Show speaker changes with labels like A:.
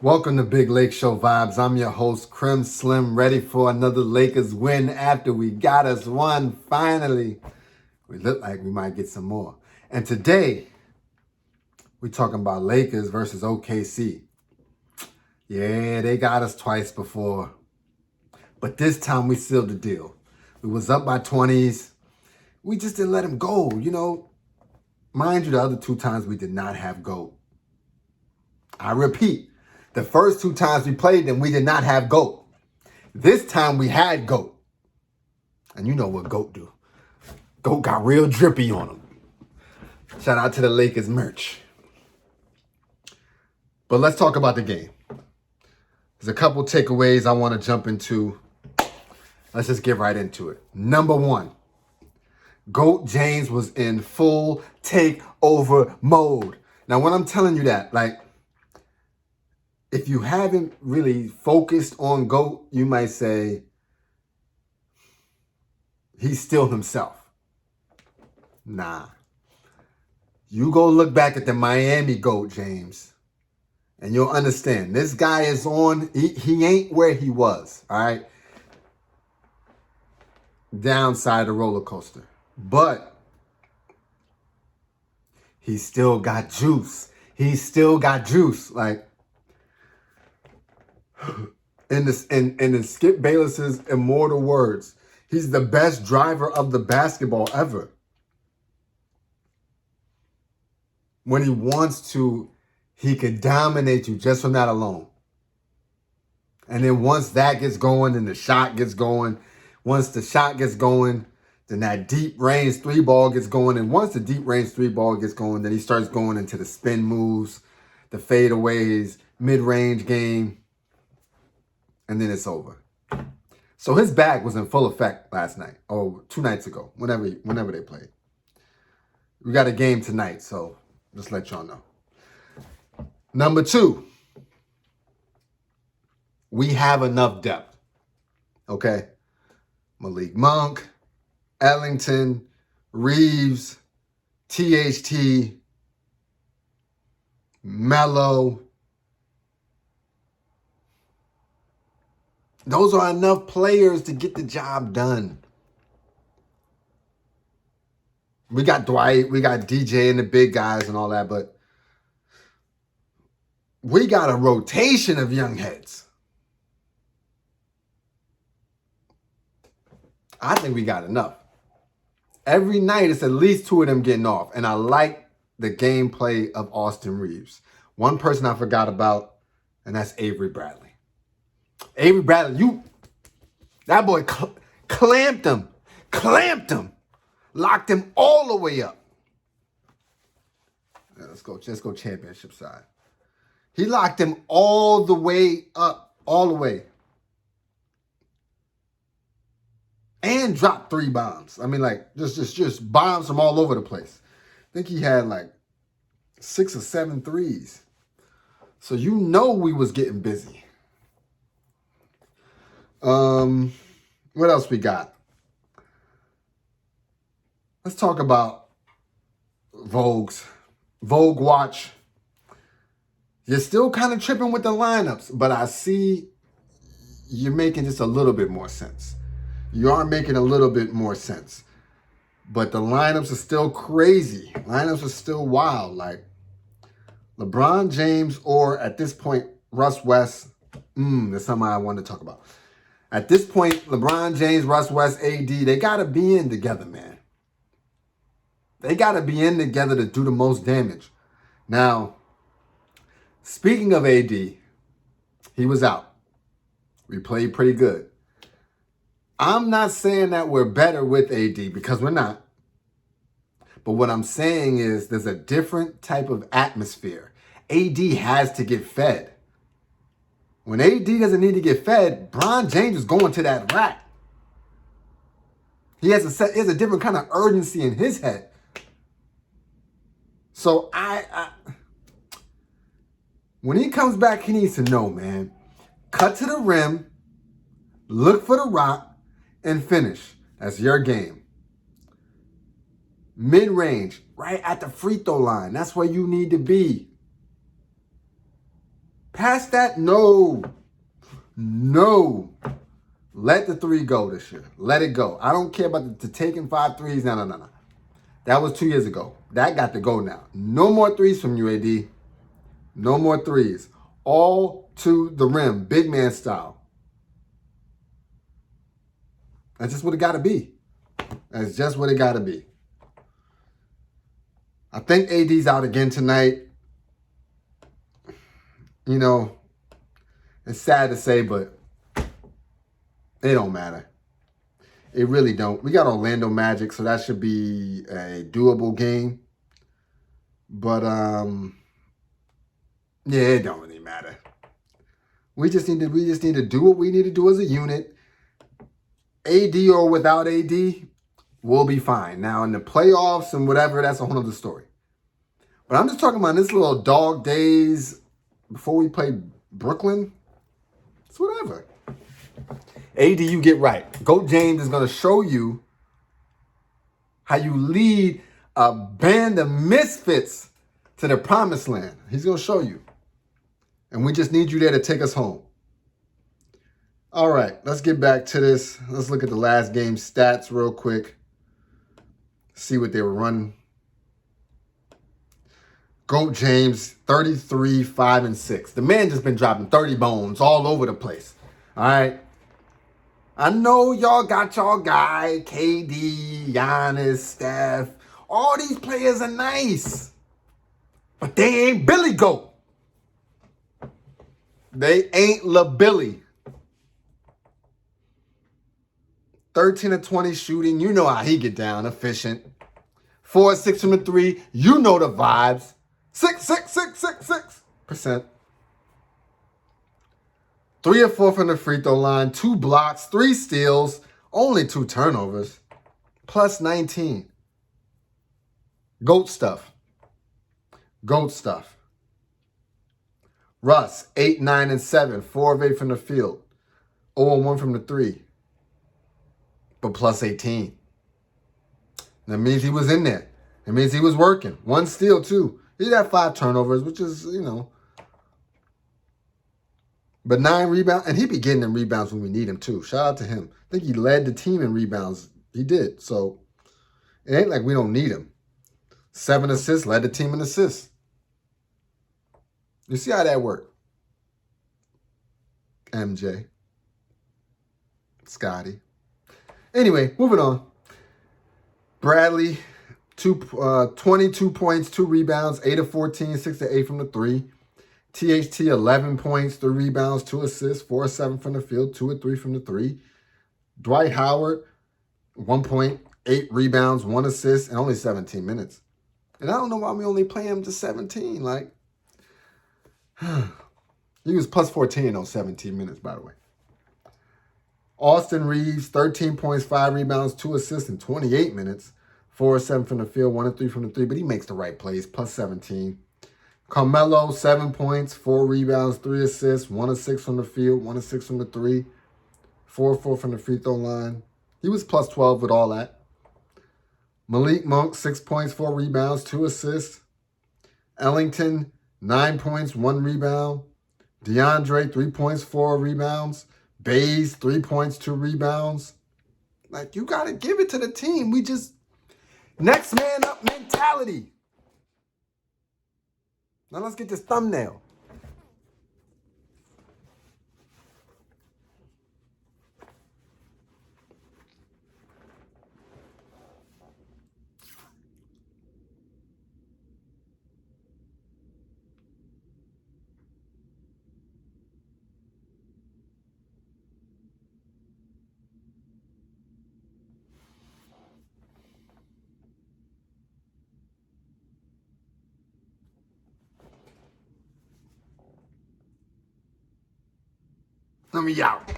A: Welcome to Big Lake Show Vibes. I'm your host, Crim Slim, ready for another Lakers win after we got us one finally. We look like we might get some more. And today, we're talking about Lakers versus OKC. Yeah, they got us twice before. But this time we sealed the deal. We was up by 20s. We just didn't let them go, Mind you, the other two times we did not have GOAT. I repeat. The first two times we played them, we did not have GOAT. This time we had GOAT. And you know what GOAT do. GOAT got real drippy on him. Shout out to the Lakers merch. But let's talk about the game. There's a couple takeaways I want to jump into. Let's just get right into it. Number one, GOAT James was in full takeover mode. Now, when I'm telling you that, if you haven't really focused on GOAT, you might say he's still himself. Nah. You go look back at the Miami GOAT, James, and you'll understand. This guy is he ain't where he was, all right? Downside the roller coaster. But he still got juice. He still got juice. In Skip Bayless's immortal words, he's the best driver of the basketball ever. When he wants to, he can dominate you just from that alone. And then once that gets going and the shot gets going, once the shot gets going, then that deep range three ball gets going. And once the deep range three ball gets going, then he starts going into the spin moves, the fadeaways, mid-range game. And then it's over. So his bag was in full effect last night, or 2 nights ago, whenever they played. We got a game tonight, so just let y'all know. Number 2, we have enough depth, okay? Malik Monk, Ellington, Reeves, THT, Melo. Those are enough players to get the job done. We got Dwight, we got DJ and the big guys and all that, but we got a rotation of young heads. I think we got enough. Every night, it's at least 2 of them getting off. And I like the gameplay of Austin Reeves. One person I forgot about, and that's Avery Bradley. Avery Bradley, that boy clamped him, locked him all the way up. Yeah, let's go championship side. He locked him all the way up, all the way. And dropped 3 bombs. I mean, just bombs from all over the place. I think he had 6 or 7 threes. So we was getting busy. What else we got? Let's talk about Vogue Watch. You're still kind of tripping with the lineups, but I see you're making just a little bit more sense. You are making a little bit more sense. But the lineups are still crazy. Lineups are still wild. LeBron James or, at this point, Russ West. That's something I wanted to talk about. At this point, LeBron James, Russ West, AD, they got to be in together, man. They got to be in together to do the most damage. Now, speaking of AD, he was out. We played pretty good. I'm not saying that we're better with AD because we're not. But what I'm saying is there's a different type of atmosphere. AD has to get fed. When AD doesn't need to get fed, LeBron James is going to that rack. He has a different kind of urgency in his head. So when he comes back, he needs to know, man. Cut to the rim, look for the rock, and finish. That's your game. Mid-range, right at the free throw line. That's where you need to be. Past that, no. No. Let the three go this year. Let it go. I don't care about the taking 5 threes. No. That was 2 years ago. That got to go now. No more threes from you, AD. No more threes. All to the rim. Big man style. That's just what it got to be. That's just what it got to be. I think AD's out again tonight. You know, it's sad to say, but it don't matter. It really don't. We got Orlando Magic, so that should be a doable game. But yeah, it don't really matter. We just need to do what we need to do as a unit. AD or without AD, we'll be fine. Now in the playoffs and whatever, that's a whole other story. But I'm just talking about this little dog days before we play Brooklyn. It's whatever. AD, you get right. Goat James is going to show you how you lead a band of misfits to the promised land. He's going to show you. And we just need you there to take us home. All right, let's get back to this. Let's look at the last game stats real quick. See what they were running. Goat James, 33, 5, and 6. The man just been dropping 30 bones all over the place. All right. I know y'all got y'all guy, KD, Giannis, Steph. All these players are nice. But they ain't Billy Goat. They ain't La Billy. 13 of 20 shooting. You know how he get down. Efficient. 4 of 6 from the 3. You know the vibes. 6%. 3 of 4 from the free throw line. 2 blocks. 3 steals. Only 2 turnovers. Plus 19. Goat stuff. Russ, 8, 9, and 7. 4 of 8 from the field. 0 and 1 from the 3. But plus 18. That means he was in there. It means he was working. 1 steal, too. He had 5 turnovers, which is, But 9 rebounds. And he be getting them rebounds when we need him, too. Shout out to him. I think he led the team in rebounds. He did. So, it ain't like we don't need him. 7 assists. Led the team in assists. You see how that worked? MJ. Scotty. Anyway, moving on. Bradley, 22 points, 2 rebounds, 8 of 14, 6 of 8 from the 3. THT, 11 points, 3 rebounds, 2 assists, 4 of 7 from the field, 2 of 3 from the 3. Dwight Howard, 1 point, 8 rebounds, 1 assist, and only 17 minutes. And I don't know why we only play him just 17. Like, he was plus 14 in those 17 minutes, by the way. Austin Reeves, 13 points, 5 rebounds, 2 assists in 28 minutes. 4 of 7 from the field, 1 of 3 from the 3, but he makes the right plays, plus 17. Carmelo, 7 points, 4 rebounds, 3 assists, 1 of 6 from the field, 1 of 6 from the 3, 4 of 4 from the free throw line. He was plus 12 with all that. Malik Monk, 6 points, 4 rebounds, 2 assists. Ellington, 9 points, 1 rebound. DeAndre, 3 points, 4 rebounds. Bays, 3 points, 2 rebounds. Like, you got to give it to the team. We just, next man up mentality. Now let's get this thumbnail. Let me out.